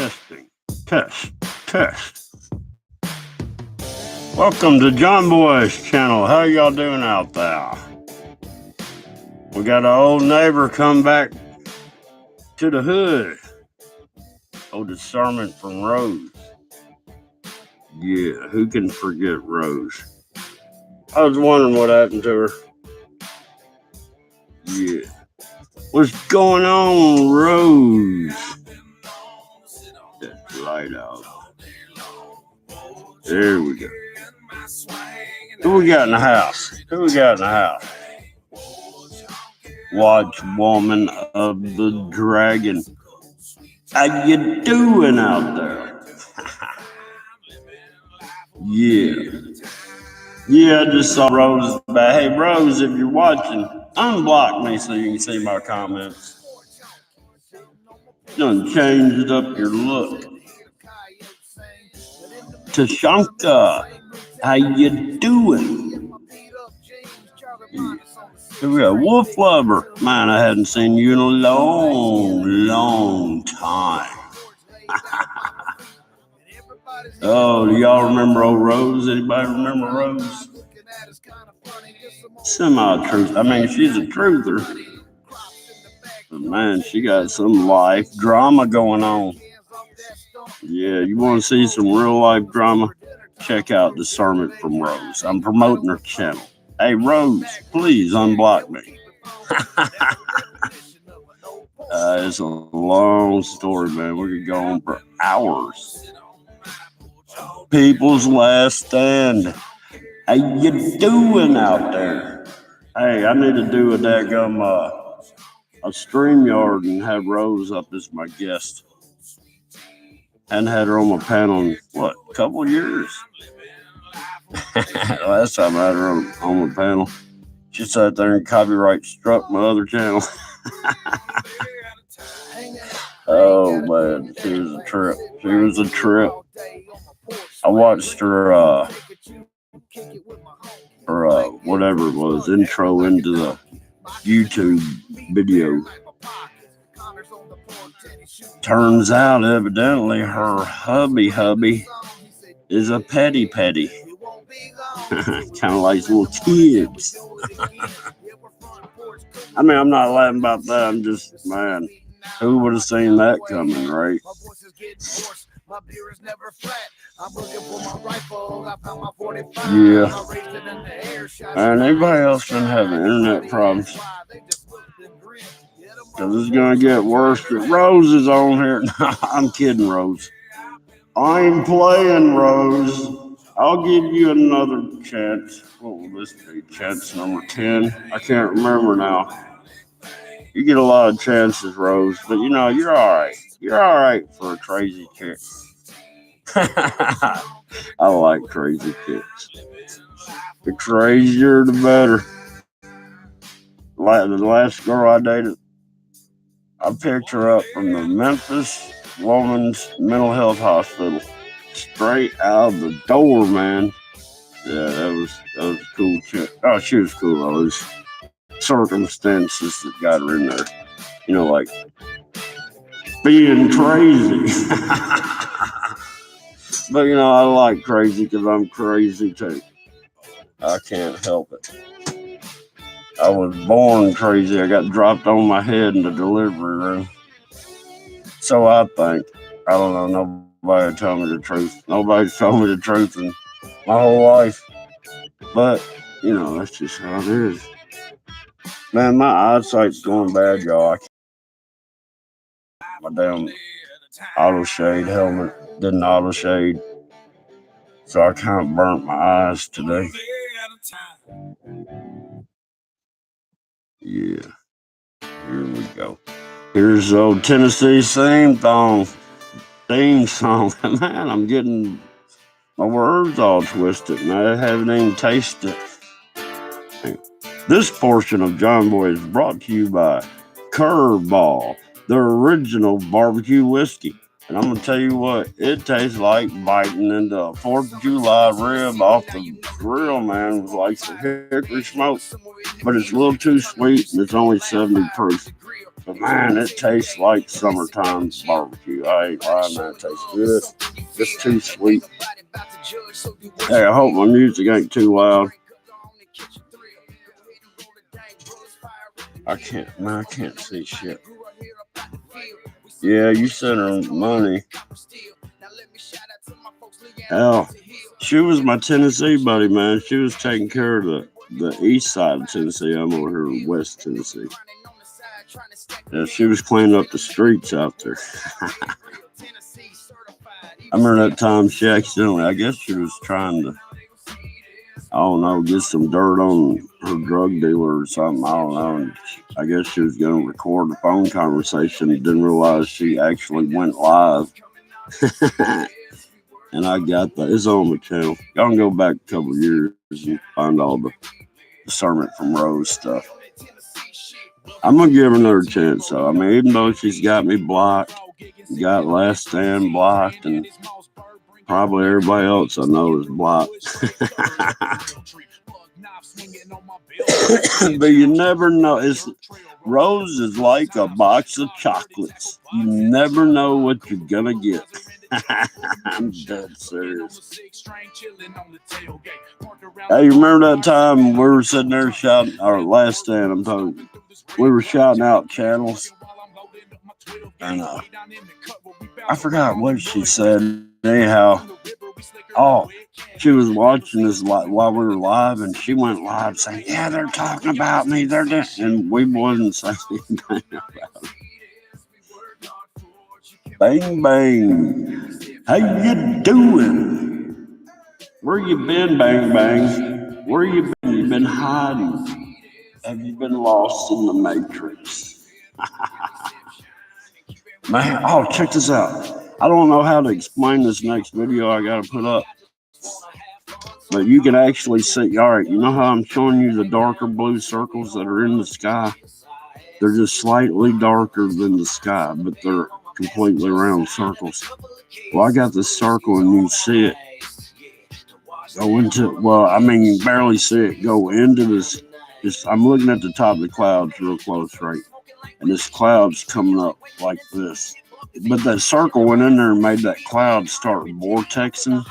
Testing. Test. Test. Welcome to John Boy's channel. How y'all doing out there? We got an old neighbor come back to the hood. Oh, discernment from Rose. Yeah, who can forget Rose? I was wondering what happened to her. Yeah. What's going on, Rose? That light out. There we go. Who we got in the house? Watch Woman of the Dragon. How you doing out there? Yeah, I just saw Rose back. Hey, Rose, if you're watching, unblock me so you can see my comments. Done changed up your look. Tashanka, how you doing? Here we go. Wolf Lover. Man, I hadn't seen you in a long time. Oh, do y'all remember old Rose? Anybody remember Rose? Semi-truth. I mean, she's a truther. But man, she got some life drama going on. Yeah, you want to see some real life drama? Check out Discernment from Rose. I'm promoting her channel. Hey, Rose, please unblock me. It's a long story, man. We could go on for hours. People's Last Stand. How you doing out there? Hey, I need to do a daggum a StreamYard and have Rose up as my guest. Hadn't had her on my panel in, a couple of years? Last time I had her on my panel, she sat there and copyright struck my other channel. Oh, man, she was a trip. I watched her, whatever it was, intro into the YouTube video. Turns out, evidently, her hubby is a petty. Kind of like little kids. I mean, I'm not laughing about that. I'm just, man, who would have seen that coming, right? Yeah. And anybody else been having internet problems? Because it's going to get worse. Rose is on here. No, I'm kidding, Rose. I'm playing, Rose. I'll give you another chance. What will this be? Chance number 10? I can't remember now. You get a lot of chances, Rose. But, you're all right. You're all right for a crazy chick. I like crazy chicks. The crazier, the better. The last girl I dated, I picked her up from the Memphis Women's Mental Health Hospital, straight out of the door, man. Yeah, that was a cool chick. Oh, she was cool. All those circumstances that got her in there, like being crazy. But I like crazy because I'm crazy too. I can't help it. I was born crazy. I got dropped on my head in the delivery room. So I think. I don't know. Nobody told me the truth. Nobody's told me the truth in my whole life. But, that's just how it is. Man, my eyesight's going bad, y'all. My damn auto shade helmet didn't auto shade. So I kind of burnt my eyes today. Yeah. Here we go. Here's old Tennessee theme song. Man, I'm getting my words all twisted, and I haven't even tasted it. This portion of John Boy is brought to you by Curveball, the original barbecue whiskey. And I'm going to tell you what, it tastes like biting into a 4th of July rib off the grill, man, with like some hickory smoke. But it's a little too sweet, and it's only 70 proof. But man, it tastes like summertime barbecue. I ain't lying, man. It tastes good. Just too sweet. Hey, I hope my music ain't too loud. I can't see shit. Yeah, you sent her money. Hell, she was my Tennessee buddy, man. She was taking care of the east side of Tennessee. I'm over here in West Tennessee. Yeah, she was cleaning up the streets out there. I remember that time she accidentally, I guess she was trying to, I don't know, get some dirt on her drug dealer or something. I don't know. And I guess she was going to record a phone conversation and didn't realize she actually went live. And I got that. It's on my channel. Y'all can go back a couple of years and find all the Sermon from Rose stuff. I'm going to give her another chance, though. I mean, even though she's got me blocked, got Last Stand blocked, and probably everybody else I know is blocked. But you never know. Rose is like a box of chocolates. You never know what you're going to get. I'm dead serious. Hey, you remember that time we were sitting there shouting, or Last Stand, I'm talking, we were shouting out channels, and I forgot what she said. Anyhow, she was watching us while we were live, and she went live saying, "Yeah, they're talking about me. They're just," and we wasn't saying anything about it. Bang bang, how you doing? Where you been, Bang Bang? Where you been? You been hiding? Have you been lost in the Matrix? Man, check this out. I don't know how to explain this next video I gotta put up. But you can actually see, all right, you know how I'm showing you the darker blue circles that are in the sky? They're just slightly darker than the sky, but they're completely round circles. Well, I got this circle and you see it go into, well, I mean, you barely see it go into this. I'm looking at the top of the clouds real close, right? And this cloud's coming up like this. But that circle went in there and made that cloud start vortexing.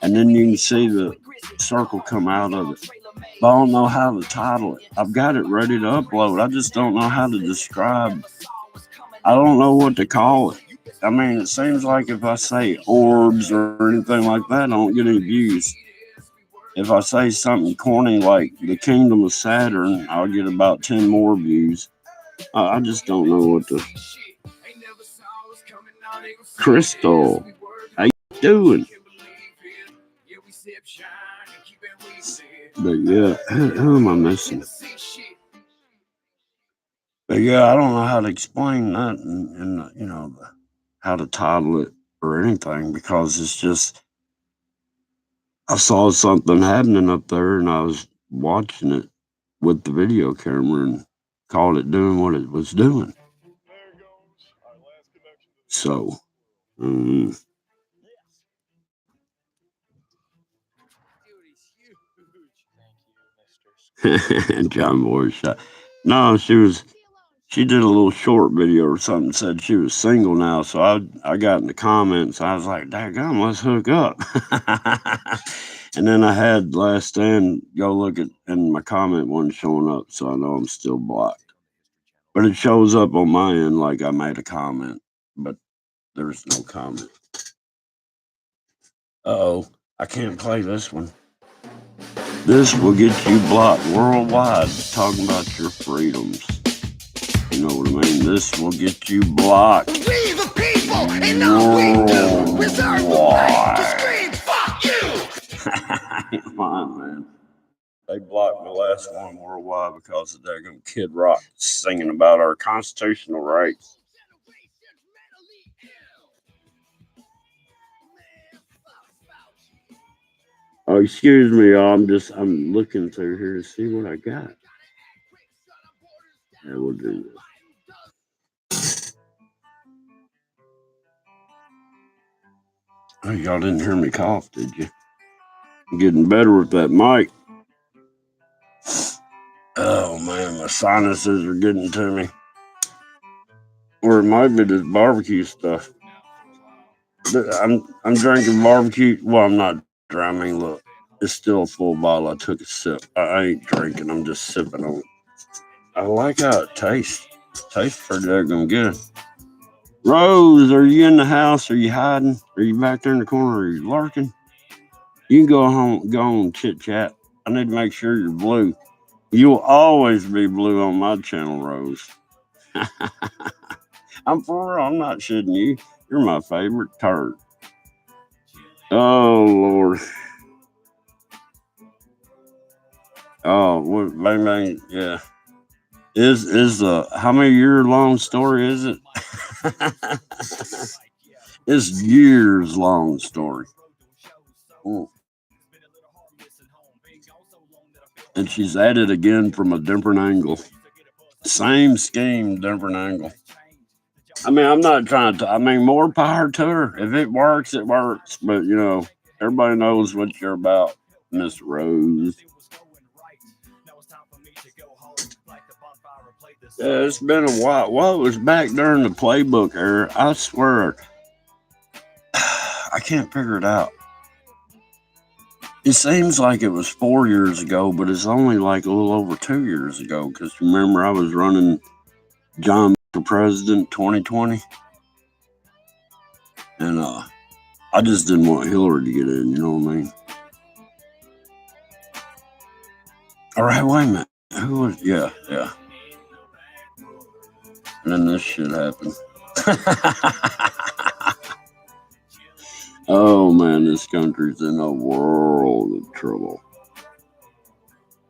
And then you can see the circle come out of it. But I don't know how to title it. I've got it ready to upload. I just don't know how to describe. I don't know what to call it. I mean, it seems like if I say orbs or anything like that, I don't get any views. If I say something corny like the Kingdom of Saturn, I'll get about 10 more views. I just don't know what to. Crystal, how you doing? But yeah, who am I missing? But yeah, I don't know how to explain that and how to title it or anything, because it's just, I saw something happening up there and I was watching it with the video camera and called it doing what it was doing. So, John Boy shot. No, she did a little short video or something, said she was single now. So I got in the comments. I was like, daggone, let's hook up. And then I had Last Stand go look at, and my comment wasn't showing up. So I know I'm still blocked. But it shows up on my end like I made a comment, but there's no comment. Uh-oh, I can't play this one. This will get you blocked worldwide, talking about your freedoms. You know what I mean? This will get you blocked. We the people, and all we do is our right to scream, fuck you! Come on, man. They blocked the last one worldwide because of that Kid Rock singing about our constitutional rights. Oh, excuse me, y'all. I'm looking through here to see what I got. Yeah, we'll do this. Oh, y'all didn't hear me cough, did you? I'm getting better with that mic. Oh man, my sinuses are getting to me. or it might be this barbecue stuff. I'm drinking barbecue. Well, I'm not. I mean, look, it's still a full bottle. I took a sip. I ain't drinking. I'm just sipping on it. I like how it tastes. Tastes pretty daggone good. Rose, are you in the house? Are you hiding? Are you back there in the corner? Are you lurking? You can go home, go on chit chat. I need to make sure you're blue. You'll always be blue on my channel, Rose. I'm for real. I'm not shitting you. You're my favorite turd. Oh Lord. Oh, what, bang bang. Yeah. Is how many year long story is it? It's years long story. Mm. And she's at it again from a different angle. Same scheme, different angle. I mean, I'm not trying to. I mean, more power to her. If it works, it works. But everybody knows what you're about, Miss Rose. Yeah, it's been a while. Well, it was back during the playbook era. I swear, I can't figure it out. It seems like it was 4 years ago, but it's only like a little over 2 years ago. Because remember, I was running John for President 2020, and I just didn't want Hillary to get in. You know what I mean? All right, wait a minute. Who was? Yeah. And then this shit happened. Oh man, this country's in a world of trouble.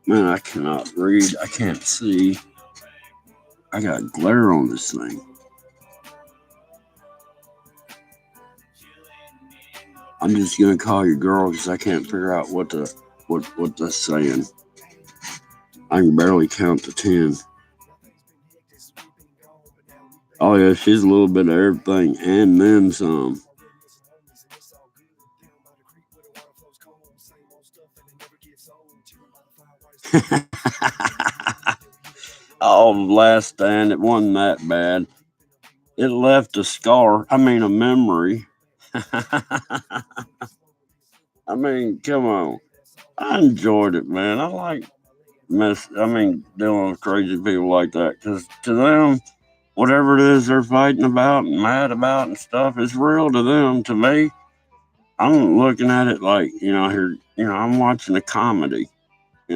Man, I cannot read. I can't see. I got glare on this thing. I'm just gonna call you girl because I can't figure out what that's saying. I can barely count to 10. Oh yeah, she's a little bit of everything and then some. Oh, Last Stand, it wasn't that bad. It left a scar. I mean, a memory. I mean, come on. I enjoyed it, man. I like dealing with crazy people like that because to them, whatever it is they're fighting about and mad about and stuff is real to them. To me, I'm looking at it like here. I'm watching a comedy. I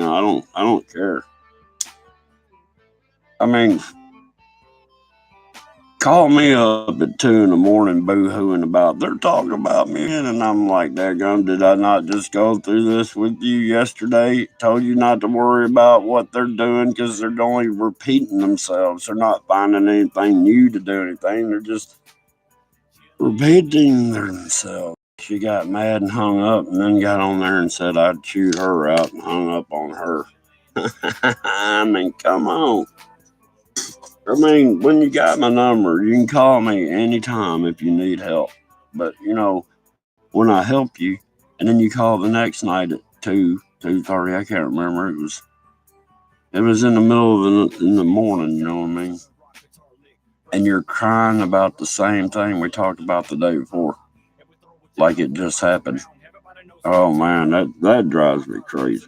don't care. I mean, call me up at 2 in the morning, boo-hooing about they're talking about me, and I'm like, daggum, did I not just go through this with you yesterday? Told you not to worry about what they're doing because they're only repeating themselves. They're not finding anything new to do anything. They're just repeating themselves. She got mad and hung up, and then got on there and said I'd chew her out and hung up on her. I mean, come on. I mean, when you got my number, you can call me anytime if you need help. But when I help you, and then you call the next night at 2:30, I can't remember. It was in the middle of in the morning. You know what I mean? And you're crying about the same thing we talked about the day before, like it just happened. Oh man, that drives me crazy.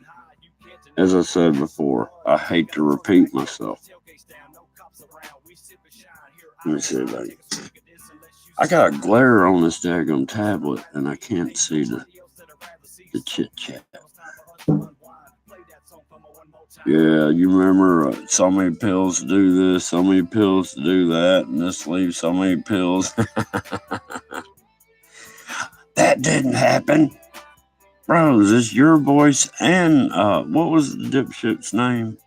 As I said before, I hate to repeat myself. Let me see if I got glare on this daggum tablet and I can't see the chit chat. Yeah, you remember so many pills to do this, so many pills to do that, and this leaves so many pills. That didn't happen. Bro, is this your voice? And what was the dipshit's name?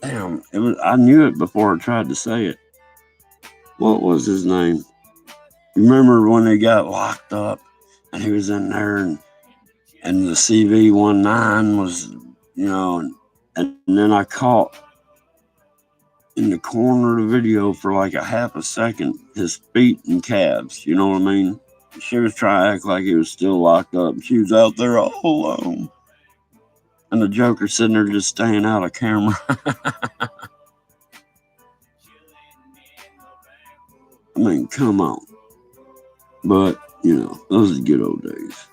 Damn, I knew it before I tried to say it. What was his name? You remember when he got locked up and he was in there and the CV-19 was, and then I caught in the corner of the video for like a half a second his feet and calves. You know what I mean? She was trying to act like he was still locked up. She was out there all alone. And the Joker sitting there just staying out of camera. I mean, come on. But, those are the good old days.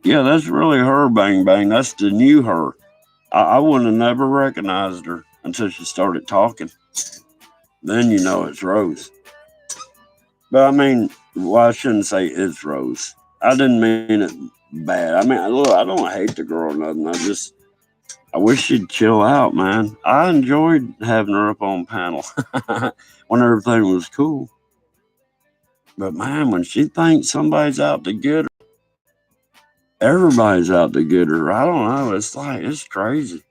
Yeah, that's really her, Bang Bang. That's the new her. I wouldn't have never recognized her until she started talking. Then it's Rose. But I mean, well, I shouldn't say it's Rose. I didn't mean it bad. I mean, look, I don't hate the girl or nothing. I wish she'd chill out, man. I enjoyed having her up on panel when everything was cool. But man, when she thinks somebody's out to get her, everybody's out to get her. I don't know. It's crazy.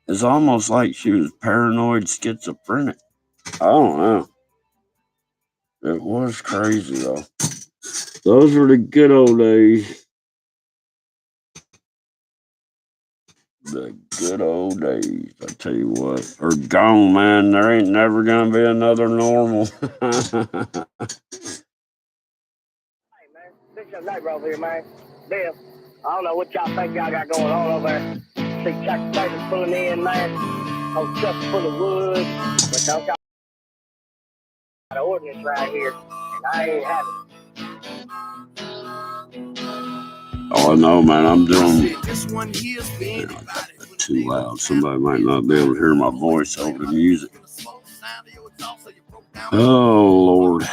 It's almost like she was paranoid schizophrenic. I don't know. It was crazy though. Those were the good old days. The good old days. I tell you what, are gone, man. There ain't never gonna be another normal. Hey man, this your neighbor over here, man. Bill, I don't know what y'all think y'all got going on over there. See tractor trailers pulling in, man. Whole trucks full of wood. But don't y'all got an ordinance right here, and I ain't having it. Oh, I know, man. I'm doing too loud. Somebody might not be able to hear my voice over the music. Oh, Lord.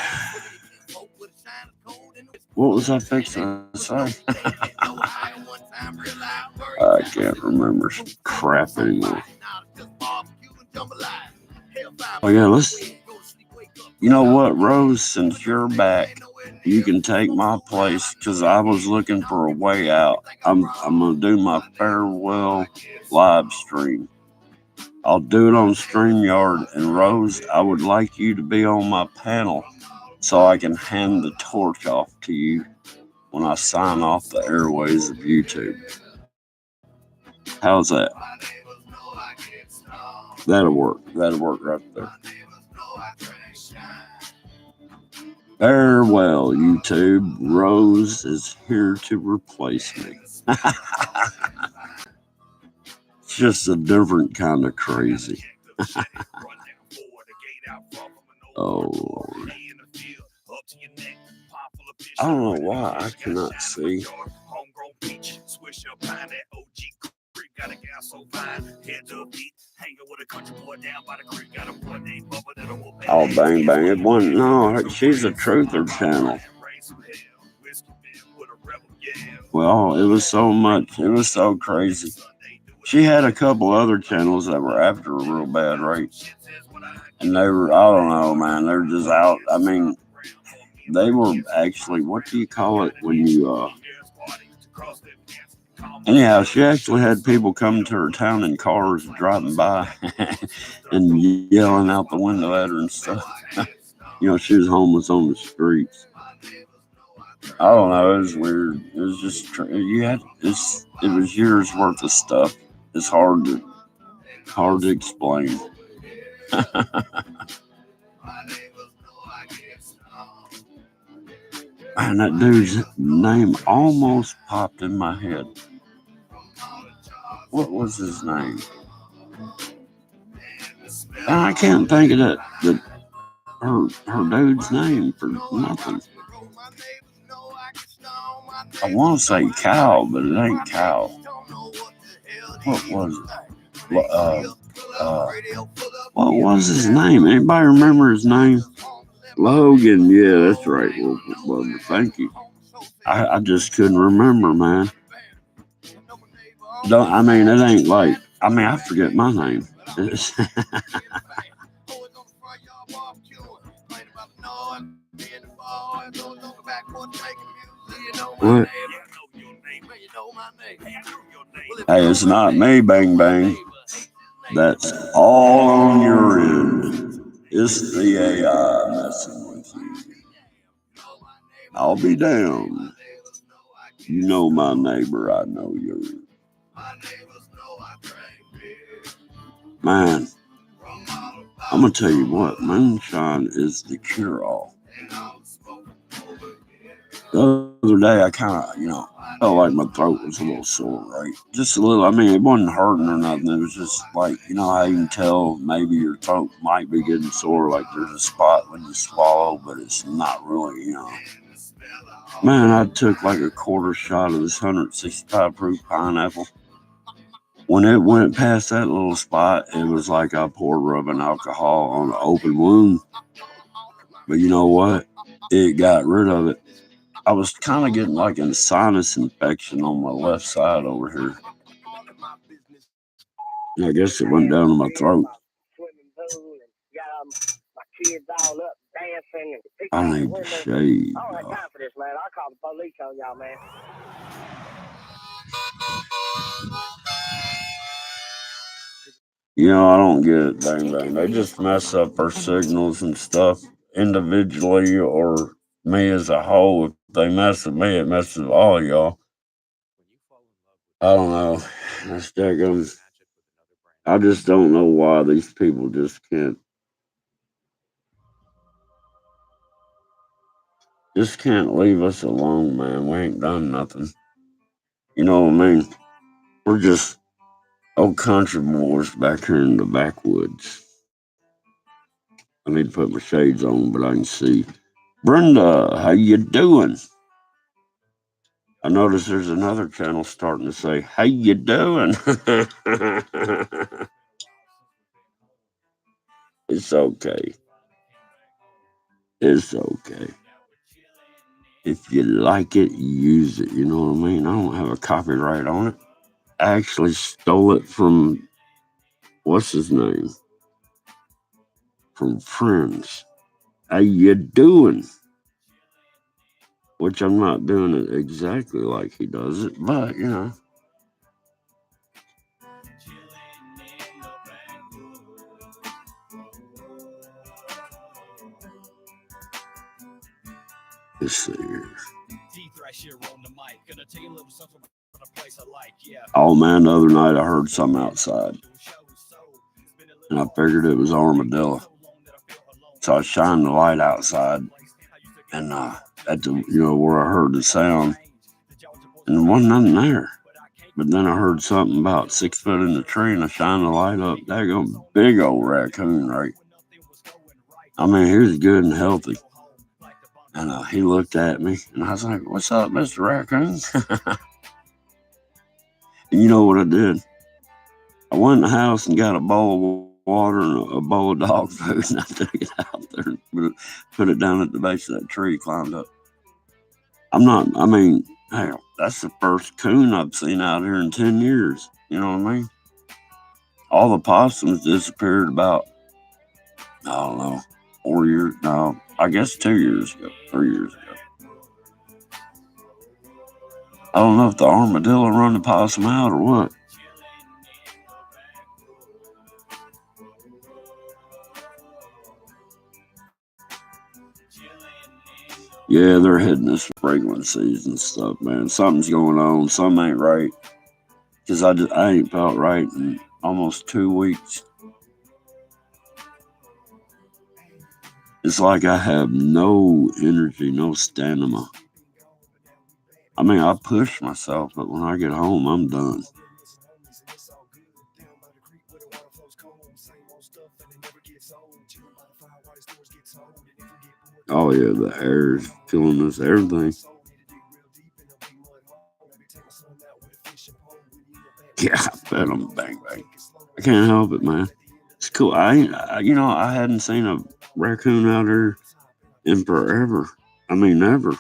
What was I fixing to say? I can't remember crap anymore. Oh, yeah, you know what, Rose, since you're back, you can take my place because I was looking for a way out. I'm going to do my farewell live stream. I'll do it on StreamYard. And Rose, I would like you to be on my panel so I can hand the torch off to you when I sign off the airways of YouTube. How's that? That'll work. That'll work right there. Farewell, YouTube. Rose is here to replace me. It's just a different kind of crazy. Oh, Lord. I don't know why I cannot see. Oh, Bang Bang. It wasn't. No, she's a truther channel. Well, it was so much. It was so crazy. She had a couple other channels that were after her real bad, right? And they were, I don't know, man. They're just out. I mean, they were actually, what do you call it when you, anyhow, she actually had people coming to her town in cars driving by and yelling out the window at her and stuff. She was homeless on the streets. I don't know. It was weird. It was just it was years worth of stuff. It's hard to explain. Man, that dude's name almost popped in my head. What was his name? And I can't think of her dude's name for nothing. I want to say Cal, but it ain't Cal. What was it? What was his name? Anybody remember his name? Logan. Yeah, that's right. Well, thank you. I just couldn't remember, man. It ain't like. I forget my name. What? Hey, it's not me, Bang Bang. That's all on your end. It's the AI messing with you. I'll be damned. You know my neighbor, I know yours. Man, I'm going to tell you what, moonshine is the cure-all. The other day, I kind of, felt like my throat was a little sore, right? Just a little. I mean, it wasn't hurting or nothing. It was just like, how you can tell maybe your throat might be getting sore, like there's a spot when you swallow, but it's not really. Man, I took like a quarter shot of this 165 proof pineapple. When it went past that little spot, it was like I poured rubbing alcohol on an open wound. But you know what? It got rid of it. I was kind of getting like a sinus infection on my left side over here. I guess it went down to my throat. Swimming pool and got my kids all up dancing and I need to shave. I don't have time for this, man. I'll call the police on y'all, man. I don't get it, Bang Bang. They just mess up our signals and stuff individually or me as a whole. If they mess with me, it messes with all y'all. I don't know. That's daggum. I just don't know why these people just can't leave us alone, man. We ain't done nothing. You know what I mean? We're just old country boys back here in the backwoods. I need to put my shades on, but I can see. Brenda, how you doing? I notice there's another channel starting to say, how you doing? It's okay. It's okay. If you like it, use it. You know what I mean? I don't have a copyright on it. I actually stole it from, what's his name? From Friends. How you doing? Which I'm not doing it exactly like he does it, but let's see here. Oh man, the other night I heard something outside. And I figured it was armadillo. So I shined the light outside and at the where I heard the sound. And there wasn't nothing there. But then I heard something about 6 foot in the tree and I shined the light up. That go big old raccoon, right? I mean, he was good and healthy. And he looked at me and I was like, what's up, Mr. Raccoon? And you know what I did? I went in the house and got a bowl of water and a bowl of dog food, and I took it out there and put it down at the base of that tree, climbed up. Hell, that's the first coon I've seen out here in 10 years. You know what I mean? All the possums disappeared about, I don't know, 4 years. No, I guess 2 years ago, 3 years ago. I don't know if the armadillo run the possum out or what. Yeah, they're hitting this regular season stuff, man. Something's going on. Something ain't right. Because I ain't felt right in almost 2 weeks. It's like I have no energy, no stamina. I mean, I push myself, but when I get home, I'm done. Oh yeah, the air is killing us, everything. Yeah, I bet I'm Bang Bang. I can't help it, man. It's cool. I hadn't seen a raccoon out here in forever. I mean, never.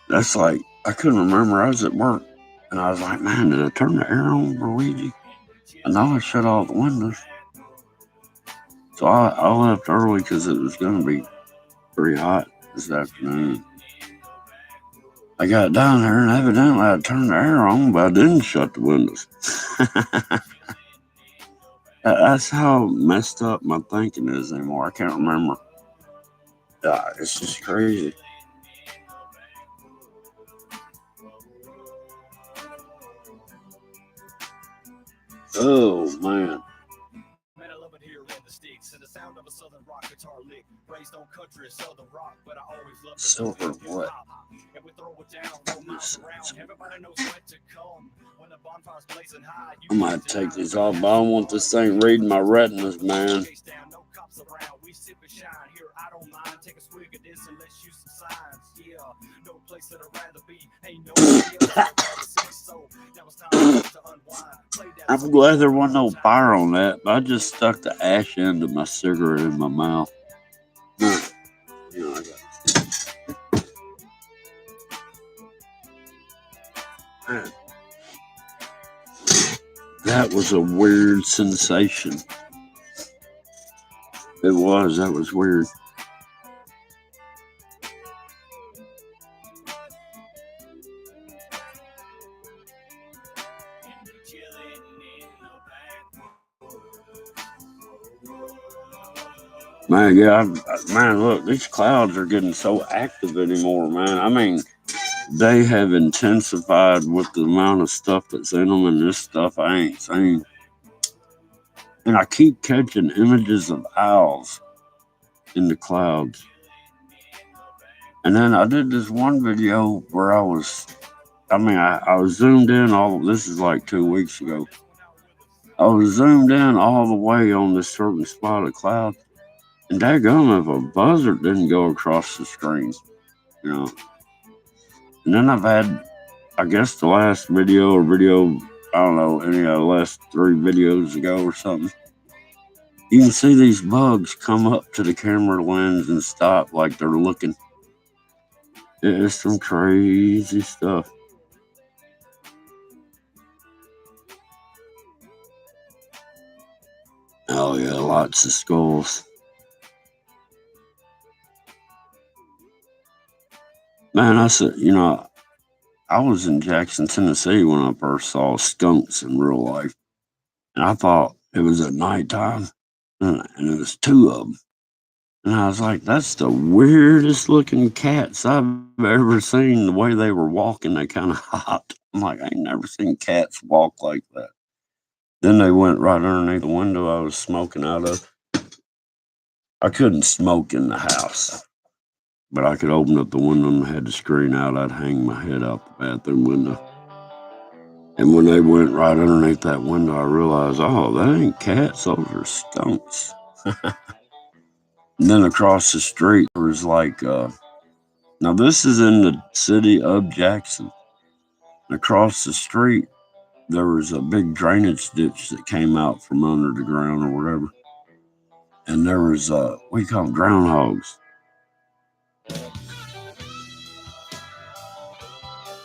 That's like, I couldn't remember. I was at work and I was like, man, did I turn the air on for Luigi? And now I shut all the windows. So I left early because it was going to be pretty hot this afternoon. I got down there and evidently I turned the air on, but I didn't shut the windows. That's how messed up my thinking is anymore. I can't remember. It's just crazy. Oh man. Man, I love it here in the sticks and the sound of a southern rock guitar lick. Raised on country and southern rock, but I always loved the Silver what? And we throw it down, roll miles around. Everybody knows when to come. When the bonfire's blazing high, I might take these off, but I don't want this thing reading my retinas, man. No cops around. We sip and shine here. I don't mind. Take a swig of this and let's use some signs. Yeah, no place that I'd rather be. Ain't no so now it's time to unwind. I'm glad there wasn't no fire on that, but I just stuck the ash end of my cigarette in my mouth. You know, I got Man, that was a weird sensation. It was. That was weird. Man, yeah, man, look, these clouds are getting so active anymore, man. I mean, they have intensified with the amount of stuff that's in them, and this stuff I ain't seen. And I keep catching images of owls in the clouds. And then I did this one video where I was zoomed in this is like 2 weeks ago. I was zoomed in all the way on this certain spot of cloud. And daggum, if a buzzard didn't go across the screen, you know. And then I've had, I guess the last video, I don't know, any of the last 3 videos ago or something. You can see these bugs come up to the camera lens and stop like they're looking. It's some crazy stuff. Oh yeah, lots of skulls. Man, I said, I was in Jackson, Tennessee when I first saw skunks in real life. And I thought it was at nighttime, and it was 2 of them. And I was like, that's the weirdest looking cats I've ever seen. The way they were walking, they kind of hopped. I'm like, I ain't never seen cats walk like that. Then they went right underneath the window I was smoking out of. I couldn't smoke in the house, but I could open up the window and had the screen out. I'd hang my head out the bathroom window. And when they went right underneath that window, I realized, oh, that ain't cats, those are skunks. And then across the street, there was like, now this is in the city of Jackson. And across the street, there was a big drainage ditch that came out from under the ground or whatever. And there was, we call them groundhogs.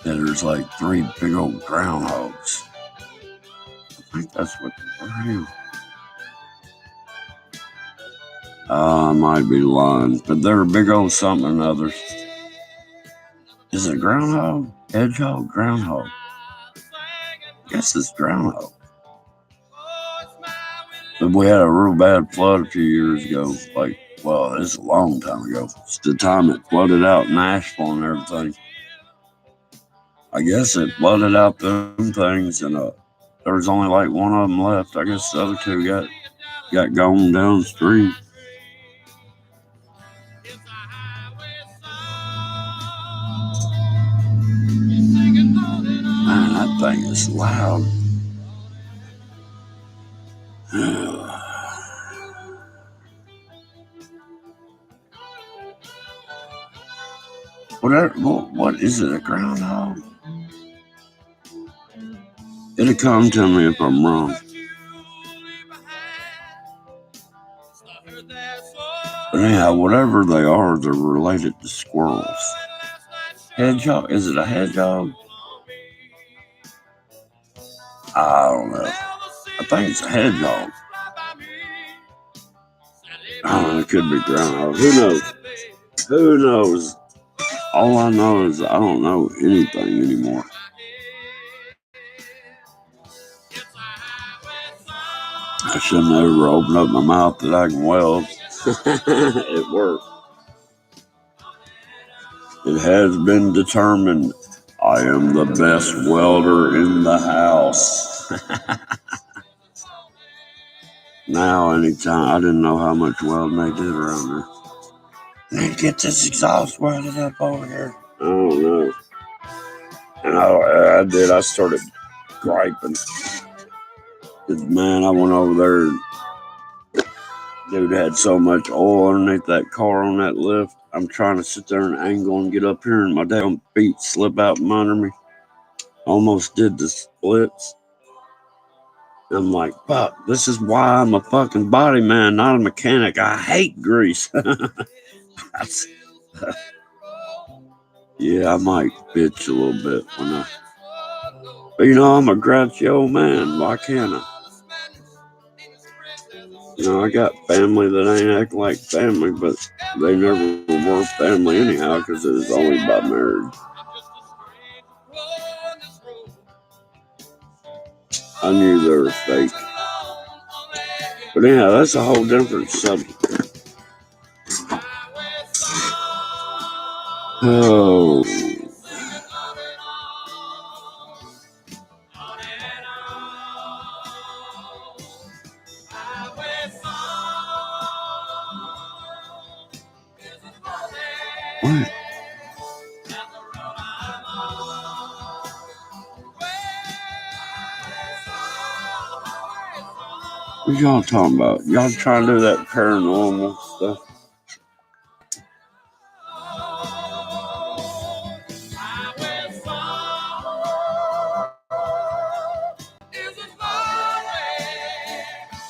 And there's like 3 big old groundhogs. I think that's what they were. I might be lying, but they're a big old something or other. Is it groundhog? Hedgehog? Groundhog? I guess it's groundhog. But we had a real bad flood a few years ago. This is a long time ago. It's the time it flooded out Nashville and everything. I guess it flooded out them things, and there was only like 1 of them left. I guess the other 2 got gone downstream. Man, that thing is loud. What is it, a groundhog? It'll come to me if I'm wrong. But anyhow, whatever they are, they're related to squirrels. Hedgehog? Is it a hedgehog? I don't know. I think it's a hedgehog. Oh, it could be groundhog. Who knows? Who knows? All I know is I don't know anything anymore. I shouldn't ever open up my mouth that I can weld. It worked. It has been determined I am the best welder in the house. Now, anytime, I didn't know how much welding they did around there. Need to get this exhaust welded up over here. I don't know. And I started griping. Man, I went over there. Dude had so much oil underneath that car on that lift. I'm trying to sit there and angle and get up here, and my damn feet slip out from under me. Almost did the splits. I'm like, fuck, this is why I'm a fucking body man, not a mechanic. I hate grease. Yeah, I might bitch a little bit when I. But I'm a grouchy old man. Why can't I? I got family that ain't acting like family, but they never were family anyhow because it was only by marriage. I knew they were fake. But anyhow, that's a whole different subject. Oh. What? What y'all talking about? Y'all trying to do that paranormal stuff?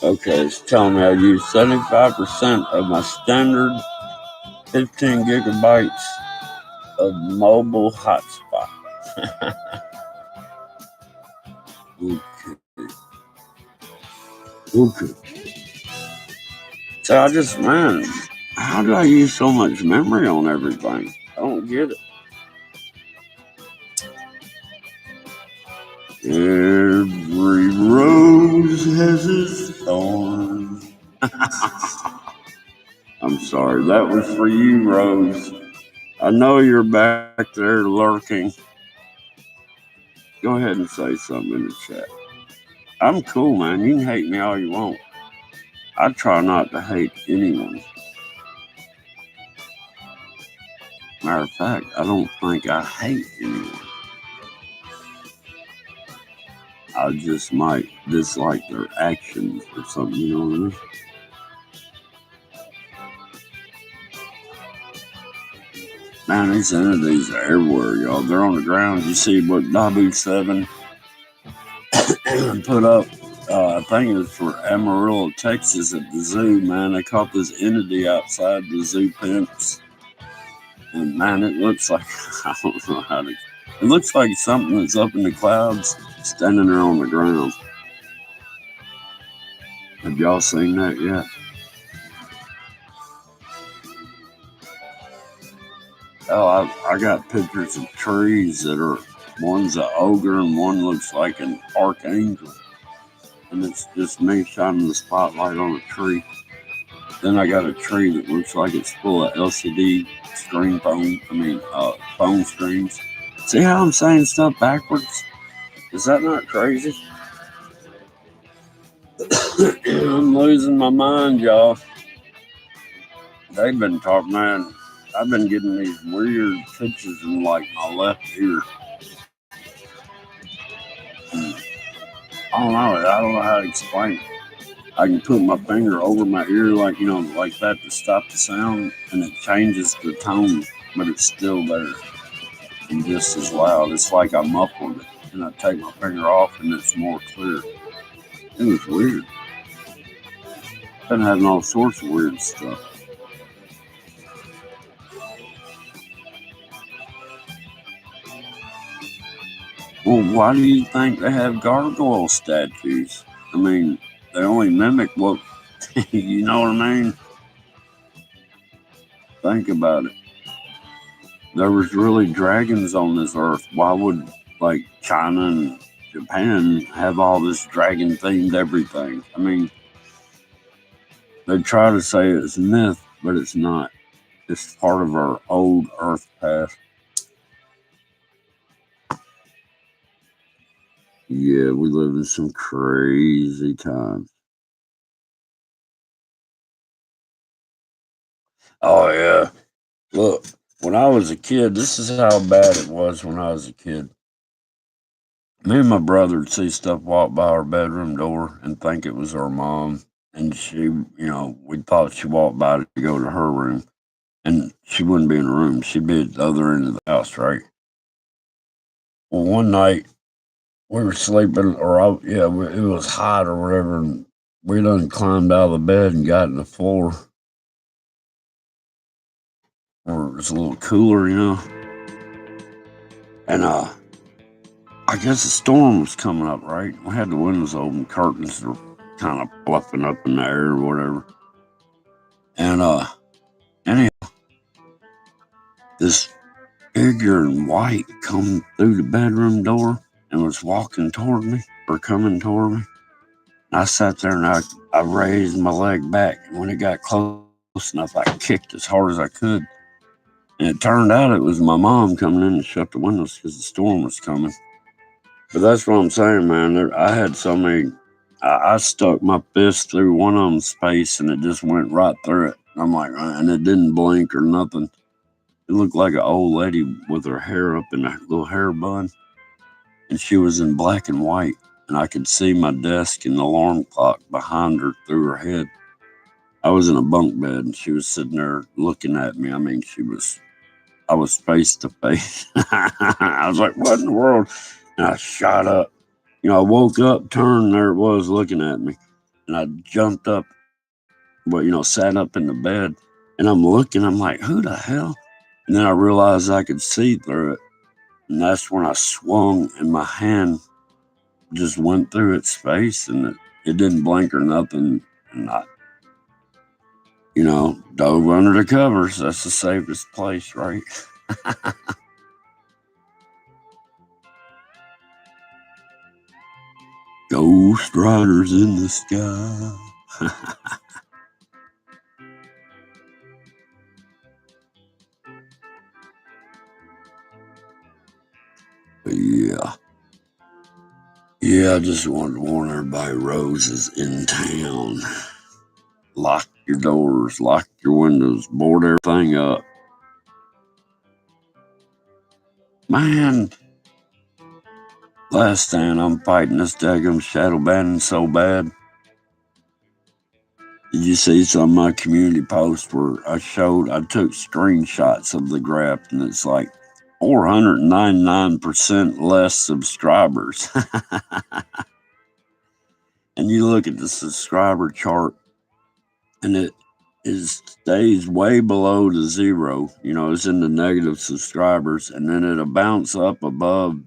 Okay, it's telling me I use 75% of my standard 15 gigabytes of mobile hotspot. Okay. So how do I use so much memory on everything? I don't get it. Every rose has its thorn. I'm sorry, that was for you, Rose. I know you're back there lurking. Go ahead and say something in the chat. I'm cool, man. You can hate me all you want. I try not to hate anyone. Matter of fact, I don't think I hate anyone. I just might dislike their actions or something, you know what I mean? Man, these entities are everywhere, y'all. They're on the ground. You see what Nabu 7 put up? I think it was for Amarillo, Texas at the zoo, man. They caught this entity outside the zoo fence. And man, it looks like, I don't know how to, it looks like something that's up in the clouds standing there on the ground. Have y'all seen that yet? Oh, I got pictures of trees that are, one's an ogre and one looks like an archangel. And it's just me shining the spotlight on a tree. Then I got a tree that looks like it's full of LCD phone screens. See how I'm saying stuff backwards? Is that not crazy? I'm losing my mind, y'all. They've been talking, man. I've been getting these weird pictures in like my left ear. I don't know how to explain it. I can put my finger over my ear like that to stop the sound, and it changes the tone, but it's still there and just as loud. It's like I muffled it, and I take my finger off and it's more clear. It was weird. Been having all sorts of weird stuff. Well, why do you think they have gargoyle statues? I mean, they only mimic what, you know what I mean? Think about it. There was really dragons on this earth. Why would, like, China and Japan have all this dragon-themed everything? I mean, They try to say it's myth, but it's not. It's part of our old Earth past. Yeah, we live in some crazy times. Oh, yeah. Look, when I was a kid, this is how bad it was when I was a kid. Me and my brother would see stuff walk by our bedroom door and think it was our mom. And we thought she walked by to go to her room. And she wouldn't be in the room. She'd be at the other end of the house, right? Well, one night we were sleeping, it was hot or whatever, and we done climbed out of the bed and got in the floor where it was a little cooler, And I guess a storm was coming up, right? We had the windows open, curtains were kind of fluffing up in the air or whatever. And anyhow, this figure in white come through the bedroom door and was walking toward me or coming toward me. And I sat there and I raised my leg back. And when it got close enough, I kicked as hard as I could. And it turned out it was my mom coming in to shut the windows because the storm was coming. But that's what I'm saying, man. I had so many. I stuck my fist through one of them's face and it just went right through it. I'm like, and it didn't blink or nothing. It looked like an old lady with her hair up in a little hair bun. And she was in black and white. And I could see my desk and the alarm clock behind her through her head. I was in a bunk bed and she was sitting there looking at me. I mean, I was face to face. I was like, what in the world? And I shot up. I woke up, turned, there it was looking at me. And I jumped up, sat up in the bed. And I'm looking, I'm like, who the hell? And then I realized I could see through it. And that's when I swung and my hand just went through its face and it didn't blink or nothing. And I, dove under the covers. That's the safest place, right? Ghost riders in the sky. Yeah. Yeah, I just wanted to warn everybody, Rose is in town. Lock your doors, lock your windows, board everything up. Man, last stand, I'm fighting this daggum shadow banning so bad. Did you see some of my community posts where I took screenshots of the graph and it's like 499% less subscribers. And you look at the subscriber chart and it stays way below the zero. It's in the negative subscribers, and then it'll bounce up above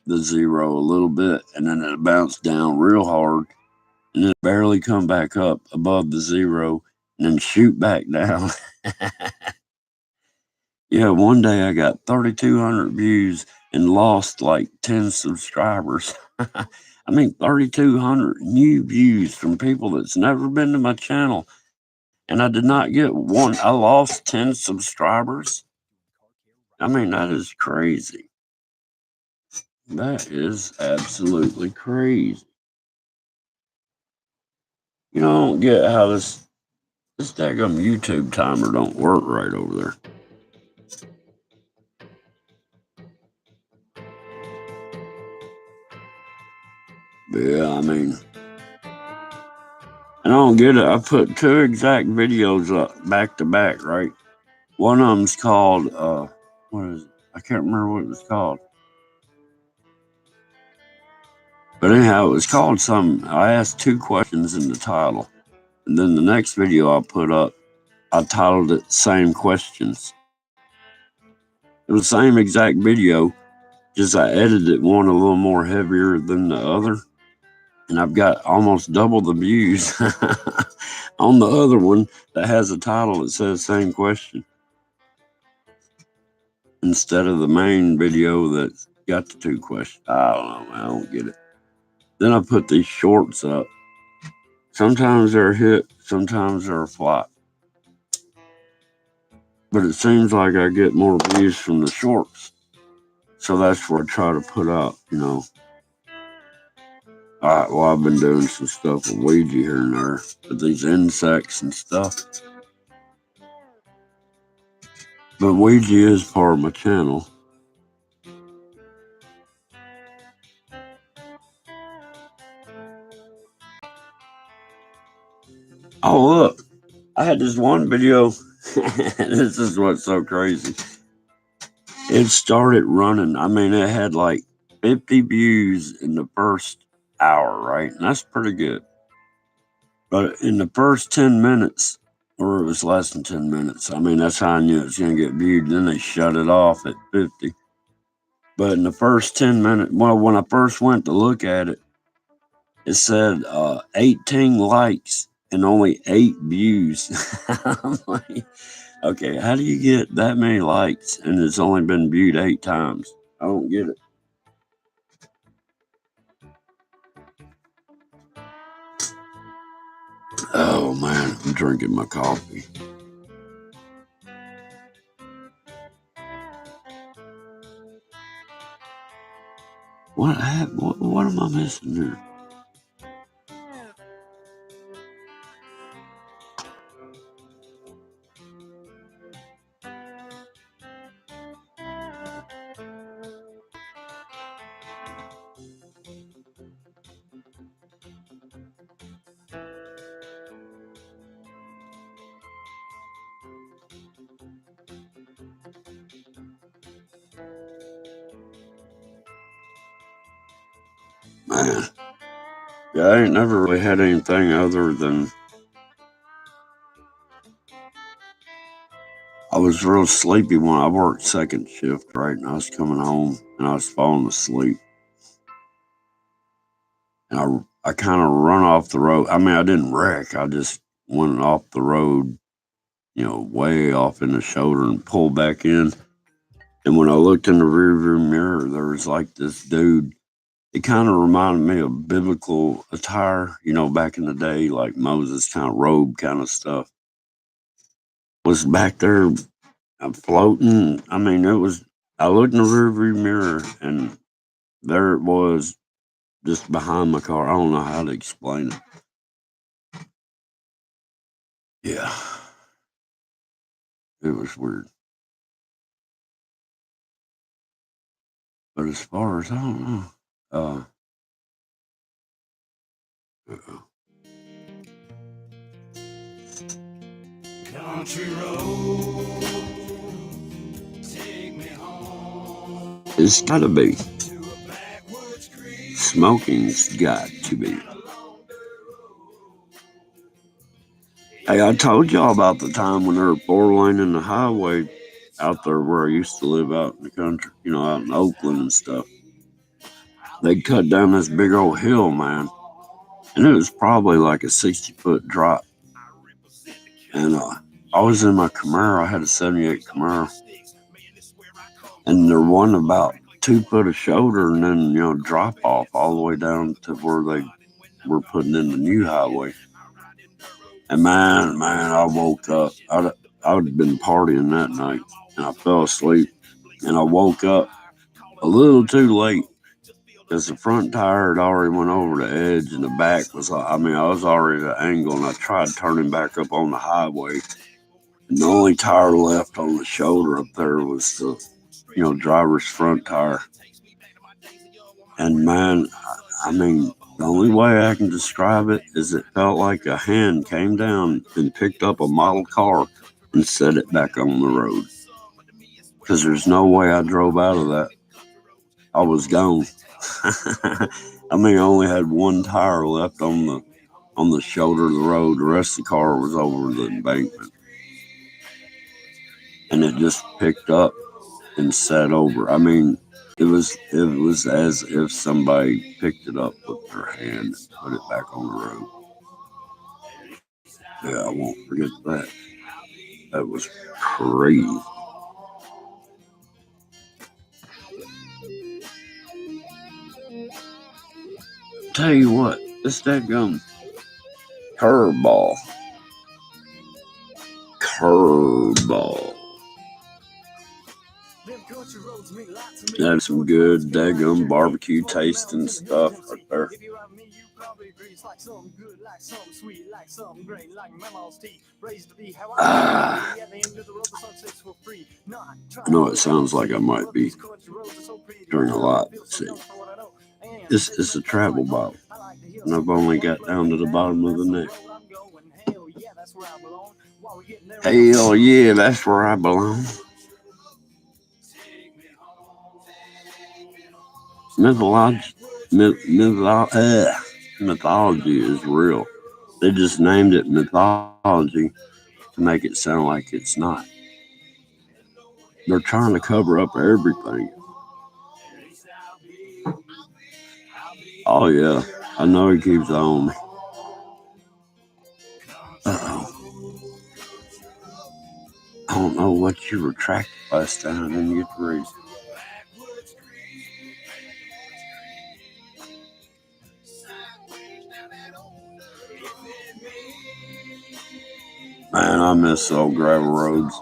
the zero a little bit, and then it'll bounce down real hard, and then barely come back up above the zero, and then shoot back down. Yeah, one day I got 3,200 views and lost like 10 subscribers. I mean, 3,200 new views from people that's never been to my channel. And I did not get one. I lost 10 subscribers. I mean, that is crazy. That is absolutely crazy. I don't get how this daggum YouTube timer don't work right over there. But yeah, I mean, I don't get it. I put 2 exact videos up back to back, right? One of them's called, what is it? I can't remember what it was called. But anyhow, it was called something. I asked 2 questions in the title. And then the next video I put up, I titled it Same Questions. It was the same exact video, just I edited one a little more heavier than the other. And I've got almost double the views on the other one that has a title that says Same Question, instead of the main video that's got the 2 questions. I don't know, man, I don't get it. Then I put these shorts up. Sometimes they're a hit, sometimes they're a flop. But it seems like I get more views from the shorts. So that's what I try to put out, you know. Well, I've been doing some stuff with Ouija here and there, with these insects and stuff. But Ouija is part of my channel. Oh, look. I had this one video. This is what's so crazy. It started running. I mean, it had like 50 views in the first hour, right? And that's pretty good. But in the first 10 minutes, or it was less than 10 minutes, I mean, that's how I knew it was going to get viewed. Then they shut it off at 50. But in the first 10 minutes, well, when I first went to look at it, it said 18 likes and only 8 views. I'm like, okay, how do you get that many likes and it's only been viewed 8 times? I don't get it. Oh man, I'm drinking my coffee. What happened? What am I missing here? Man, yeah, I ain't never really had anything other than I was real sleepy when I worked second shift, right? And I was coming home and I was falling asleep. And I kind of run off the road. I mean, I didn't wreck. I just went off the road, you know, way off in the shoulder and pulled back in. And when I looked in the rearview mirror, there was like this dude. It kind of reminded me of biblical attire, you know, back in the day, like Moses kind of robe kind of stuff. Was back there floating. I mean, I looked in the rearview mirror and there it was just behind my car. I don't know how to explain it. Yeah. It was weird. But as far as I don't know. Uh-oh. Country road, take me home. It's gotta be. To a backwoods creek. Smoking's got to be. Hey, I told y'all about the time when they were 4-laning the highway out there where I used to live out in the country, you know, out in Oakland and stuff. They cut down this big old hill, man. And it was probably like a 60-foot drop. And I was in my Camaro. I had a 78 Camaro. And there wasn't about 2 foot of shoulder and then, you know, drop off all the way down to where they were putting in the new highway. And man, I woke up. I'd been partying that night and I fell asleep. And I woke up a little too late because the front tire had already went over the edge and the back was, I was already at an angle and I tried turning back up on the highway. And the only tire left on the shoulder up there was the, you know, driver's front tire. And man, the only way I can describe it is it felt like a hand came down and picked up a model car and set it back on the road. Because there's no way I drove out of that. I was gone. I only had one tire left on the shoulder of the road. The rest of the car was over the embankment. And it just picked up and sat over. It was as if somebody picked it up with their hand and put it back on the road. Yeah, I won't forget that. That was crazy. Tell you what, it's that gum. Curveball. Curveball. That's some good daggum barbecue tasting stuff right there. I know it sounds like I might be doing a lot. See, it's a travel bottle, and I've only got down to the bottom of the neck. Hell yeah, that's where I belong. Mythology is real. They just named it mythology to make it sound like it's not. They're trying to cover up everything. Oh yeah, I know he keeps on me. Uh-oh. I don't know what you retracted last time. I didn't get to read. Man, I miss old gravel roads.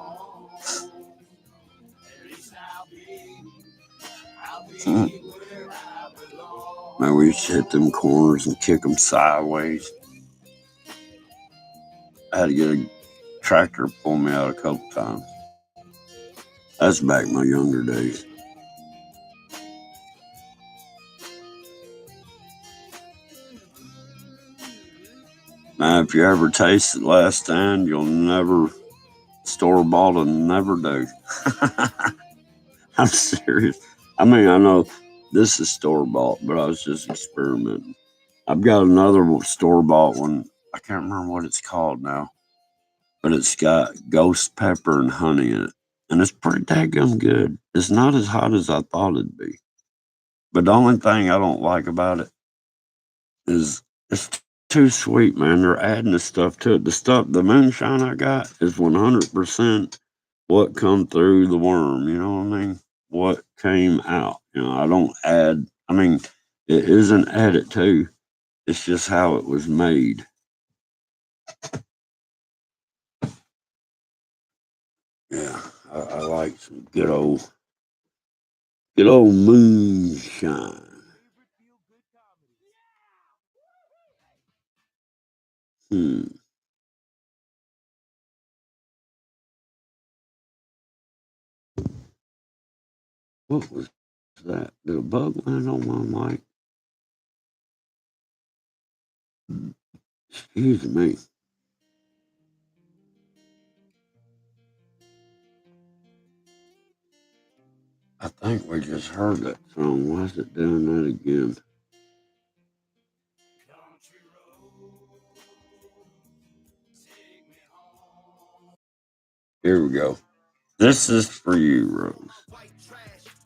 Man, we used to hit them corners and kick them sideways. I had to get a tractor to pull me out a couple times. That's back in my younger days. Man, if you ever tasted last time, you'll never store-bought and never do. I'm serious. I mean, I know this is store-bought, but I was just experimenting. I've got another store-bought one. I can't remember what it's called now, but it's got ghost pepper and honey in it, and it's pretty daggum good. It's not as hot as I thought it'd be, but the only thing I don't like about it is it's too sweet, man. They're adding the stuff to it. The moonshine I got is 100% what come through the worm. You know what I mean? What came out. You know, I don't add. I mean, it isn't added to. It's just how it was made. Yeah, I like some good old moonshine. What was that? Did a bug land on my mic? Excuse me. I think we just heard that song. Why is it doing that again? Here we go. This is for you, Rose.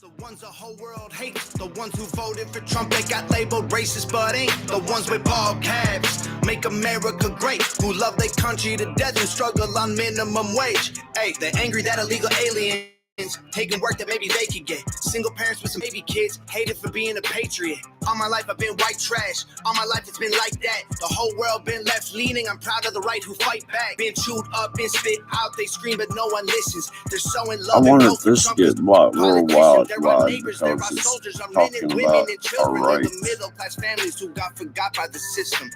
The ones the whole world hates, the ones who voted for Trump, they got labeled racist, but ain't the ones with ball caps. Make America great, who love their country to death and struggle on minimum wage. Hey, they're angry that illegal aliens taking work that maybe they could get. Single parents with some baby kids, hated for being a patriot. All my life I've been white trash. All my life it's been like that. The whole world been left leaning. I'm proud of the right who fight back. Been chewed up, been spit out. They scream but no one listens. They're so in love. I wonder if this gets what worldwide because it's talking about our rights. Middle class families who got forgot by the system.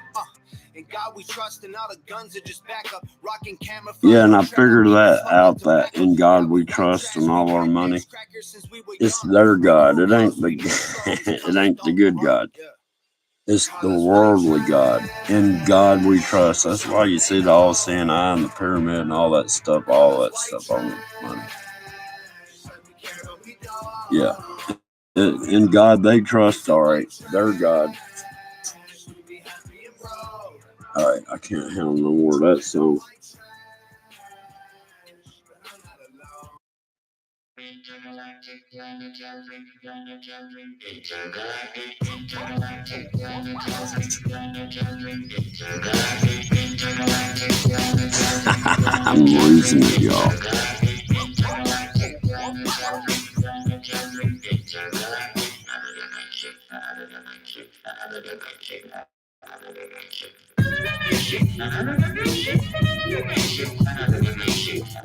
And God we trust, and all the guns are just back up, rocking camera. Yeah, and I figured that out, that in God we trust and all our money, it's their God. It ain't the good God. It's the worldly God. In God we trust. That's why you see the all-seeing eye and the pyramid and all that stuff on the money. Yeah. In God they trust, all right. Their God. All right, I can't handle no more of that song. I'm losing it, y'all.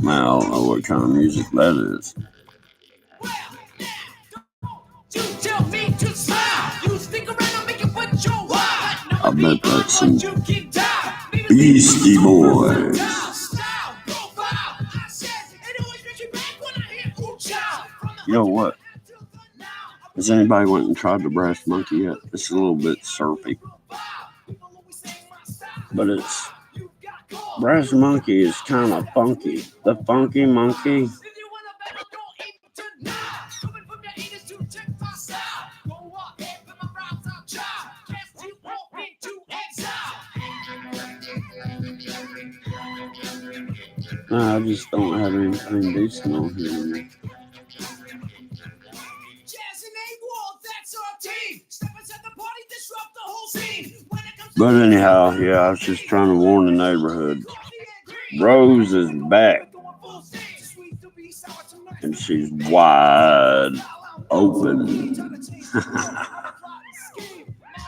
Man, I don't know what kind of music that is. I bet that's some Beastie Boys. You know what? Has anybody went and tried the Brass Monkey yet? It's a little bit syrupy. But it's Brass Monkey is kind of funky. The Funky Monkey. Nah, I just don't have anything decent on here. But anyhow, yeah, I was just trying to warn the neighborhood. Rose is back. And she's wide open.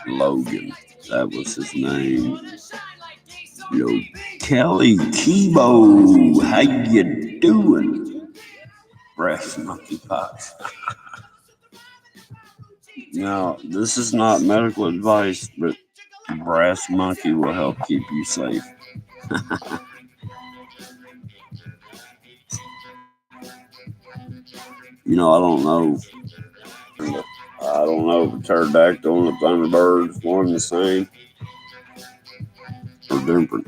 Logan, that was his name. Yo, Kelly Kebo, how you doing? Brass Monkey Pots. Now, this is not medical advice, but Brass Monkey will help keep you safe. You know, I don't know if a pterodactyl and a thunderbird is one and the same or different.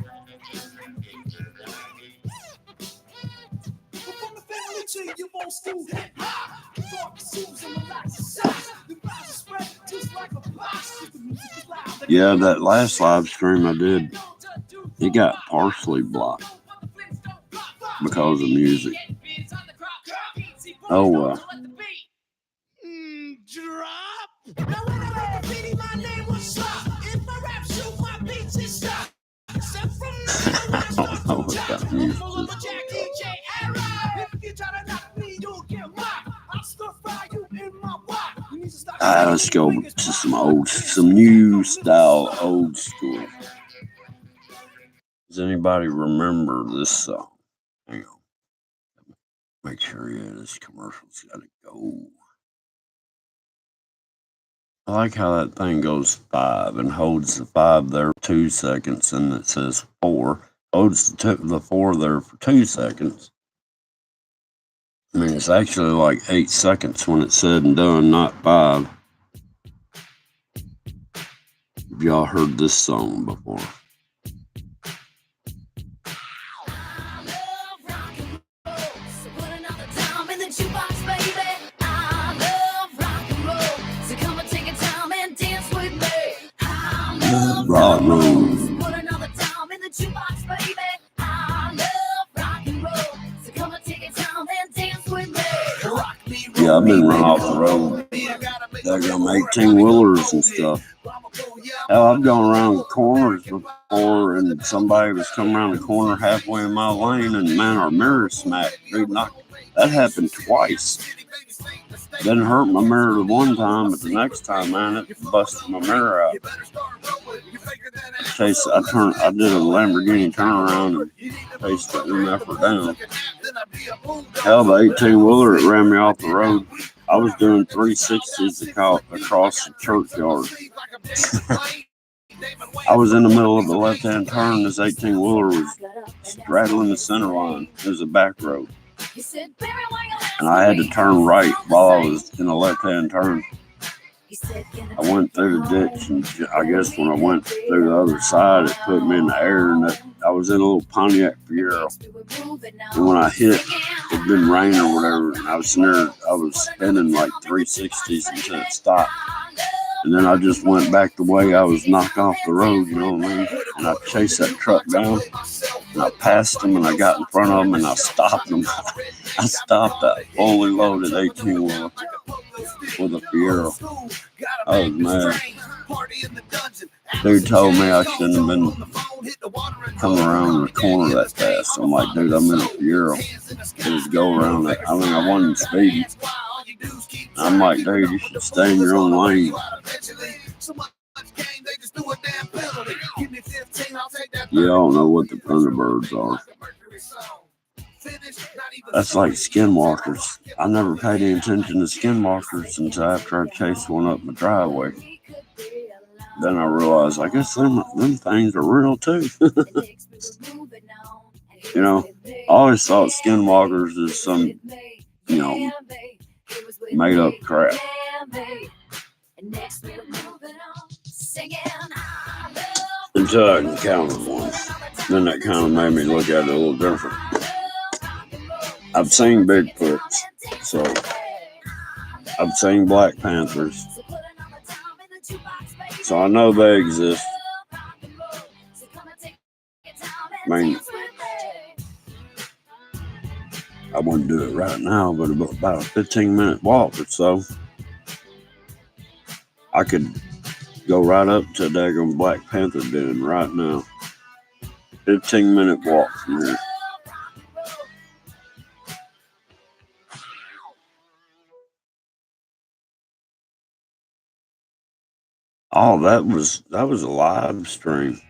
Yeah, that last live stream I did, it got partially blocked because of music. Oh well. I don't know what that music is. Let's go to some new style, old school. Does anybody remember this song? Hang on. Make sure, this commercial's gotta go. I like how that thing goes 5 and holds the 5 there for 2 seconds, and it says 4. Holds the 4 there for 2 seconds. I mean, it's actually like 8 seconds when it's said and done, not 5. Have y'all heard this song before? Rock and roll. Yeah, I've been run off the road. They're gonna 18-wheelers and stuff. Hell, I've gone around corners before, and somebody was coming around the corner halfway in my lane, and man, our mirror smacked. Dude, that happened twice. Didn't hurt my mirror the one time, but the next time, man, it busted my mirror out. I did a Lamborghini turnaround and chased the MF'er down. Hell, the 18-wheeler, it ran me off the road. I was doing 360s across the churchyard. I was in the middle of the left-hand turn. This 18-wheeler was straddling the center line. It was a back road. And I had to turn right while I was in a left-hand turn. I went through the ditch, and I guess when I went through the other side, it put me in the air, and I was in a little Pontiac Fiero. And when I hit, it'd been raining or whatever, and I was spinning like 360s until it stopped. And then I just went back the way I was knocked off the road, you know what I mean? And I chased that truck down, and I passed them, and I got in front of them, and I stopped them. I stopped that fully loaded 18-wheeler with a Fiero. I was mad. Dude told me I shouldn't have been coming around the corner that fast. I'm like, dude, I'm in a Fiero. Just go around it. I mean, I wasn't speeding. I'm like, dude, you should stay in your own lane. You don't know what the Thunderbirds are. That's like skinwalkers. I never paid any attention to skinwalkers until after I chased one up my driveway. Then I realized, I guess them things are real too. You know, I always thought skinwalkers is some, made up crap. Until I encountered one. Then that kind of made me look at it a little different. I've seen Bigfoots, so I've seen Black Panthers, so I know they exist. I mean, I wouldn't do it right now, but about a 15-minute walk or so, I could go right up to a daggone Black Panther den right now. 15-minute walk from here. Oh, that was a live stream.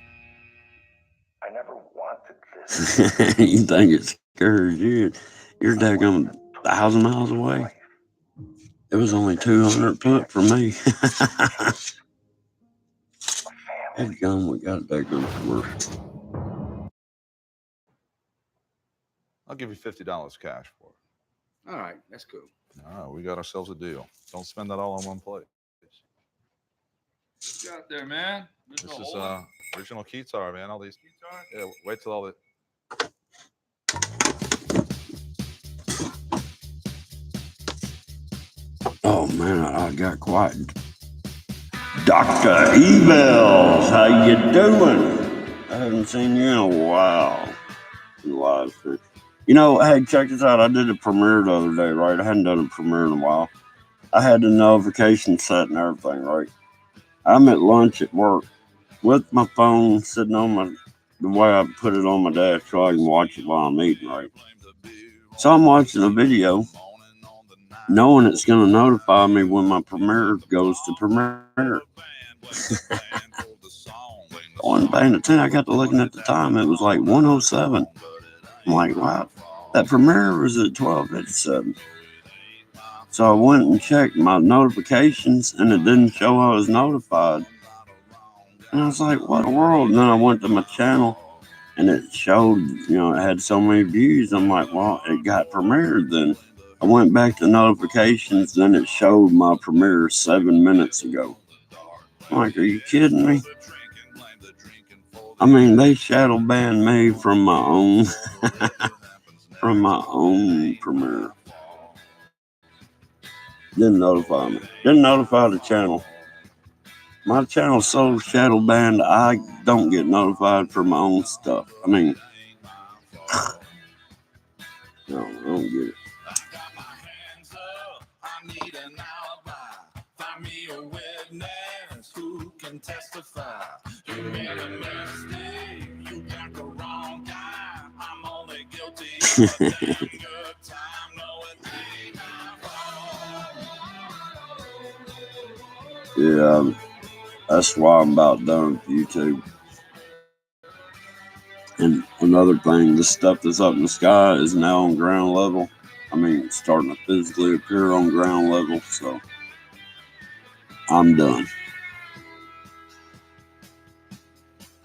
I never wanted this. You think it scares you? You're daggone 1,000 miles away. It was only 200 foot from me. That gun, we got that gun commercial. I'll give you $50 cash for it. All right, that's cool. All right, we got ourselves a deal. Don't spend that all on one plate. What you got there, man? This is original Keytar, man. All these. Yeah, wait till all the. Oh man, I got quiet. Dr. Evils, how you doing? I haven't seen you in a while. Live stream. You know, hey, check this out. I did a premiere the other day, right? I hadn't done a premiere in a while. I had the notification set and everything, right? I'm at lunch at work with my phone sitting on the way I put it on my desk so I can watch it while I'm eating, right? So I'm watching a video knowing it's going to notify me when my premiere goes to premiere. I wasn't paying attention. I got to looking at the time. It was like 1:07. I'm like, wow, that premiere was at 12:57. So I went and checked my notifications, and it didn't show I was notified. And I was like, what in the world? And then I went to my channel, and it showed, it had so many views. I'm like, well, it got premiered then. I went back to notifications, then it showed my premiere 7 minutes ago. I'm like, are you kidding me? I mean, they shadow banned me from my own, premiere. Didn't notify me. Didn't notify the channel. My channel's so shadow banned, I don't get notified for my own stuff. I mean, no, I don't get it. Testify. You made a mistake. You got the wrong guy. I'm only guilty. Yeah, that's why I'm about done with YouTube. And another thing, the stuff that's up in the sky is now on ground level. I mean, it's starting to physically appear on ground level, so I'm done.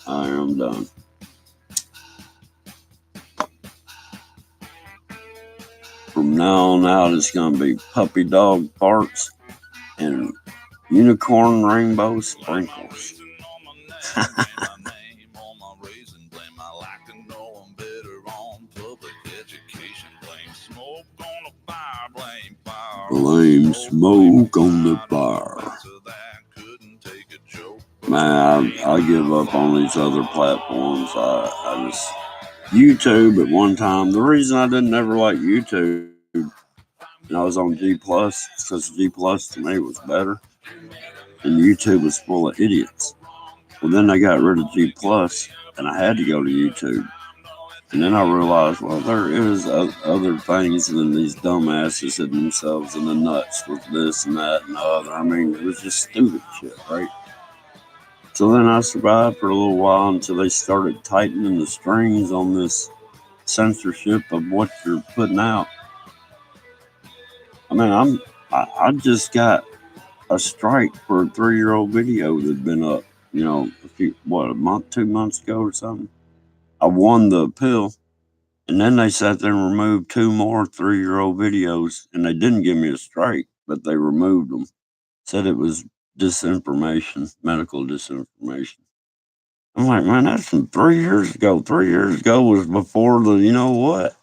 I am done. From now on out, it's going to be puppy dog farts and unicorn rainbow sprinkles. Blame smoke on the fire. Man, I give up on these other platforms. I just YouTube at one time. The reason I didn't ever like YouTube, and I was on G+, because G+ to me was better, and YouTube was full of idiots. Well, then they got rid of G+, and I had to go to YouTube. And then I realized, well, there is other things than these dumbasses hitting themselves in the nuts with this and that and the other. I mean, it was just stupid shit, right? So then I survived for a little while until they started tightening the strings on this censorship of what you're putting out. I mean, I just got a strike for a 3-year-old video that'd been up, you know, a month, 2 months ago or something. I won the appeal, and then they sat there and removed 2 more 3-year-old videos, and they didn't give me a strike, but they removed them. Said it was disinformation, medical disinformation. I'm like, man, that's from 3 years ago. 3 years ago was before the, you know what?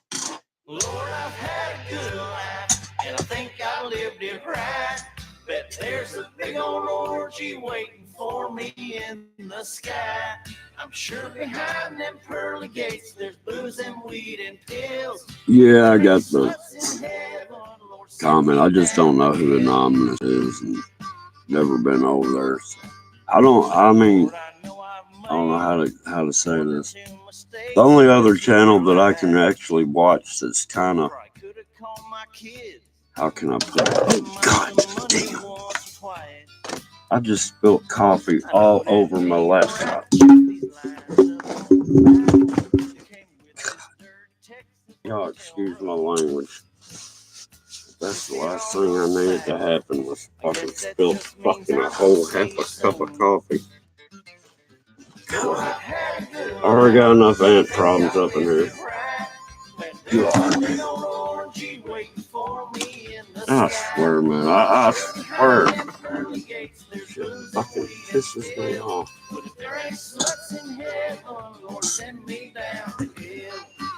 Lord, I've had a good life, and I think I lived it right. Bet there's a big old orgy waiting for me in the sky. I'm sure behind them pearly gates there's booze and weed and pills. Yeah, I got the comment. I just don't know who Anonymous is, and never been over there. So I don't know how to say this. The only other channel that I can actually watch that's kind of, how can I put it? Oh, God damn. I just spilled coffee all over my laptop. Y'all excuse my language. That's the last thing I needed to happen was fucking spill fucking a whole half a cup of coffee. God. I already got enough ant problems up in here. God. I swear, man. I swear. Shit fucking pisses me off.